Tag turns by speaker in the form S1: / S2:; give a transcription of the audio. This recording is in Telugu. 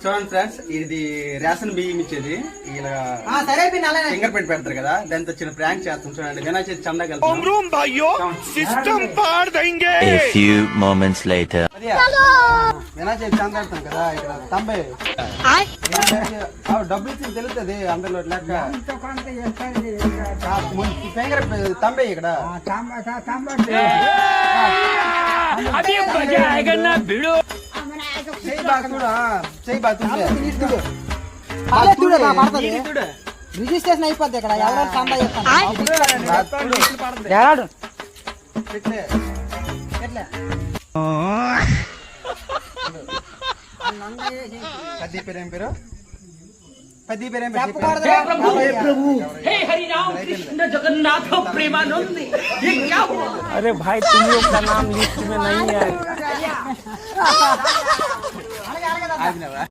S1: చూడండి ఫ్రెండ్స్, ఇది రేషన్ బియ్యం ఇచ్చేది. ఇలా ఫింగర్ ప్రింట్ పెడతారు కదా, దాంతో చిన్న ప్రాంక్ చేస్తాం. చూడండి, వినాయక చవితి చందాకి వెళ్తాం. వినాయక చవితి చందా వెళ్తాం కదా, ఇక్కడ తంబే డబ్బులు ఇచ్చి తెలుస్తుంది అందరిలో లెక్క. ఫింగర్ తంబే ఇక్కడ
S2: రిజిస్ట్రేషన్ అయిపోద్ది ఇక్కడ. ఎవరైనా చందా చెప్తాను.
S1: 10 పేరు ఏం పేరు? 10 పేరు ఏం
S3: अरे भाई तुम लोग का नाम लिस्ट में नहीं है।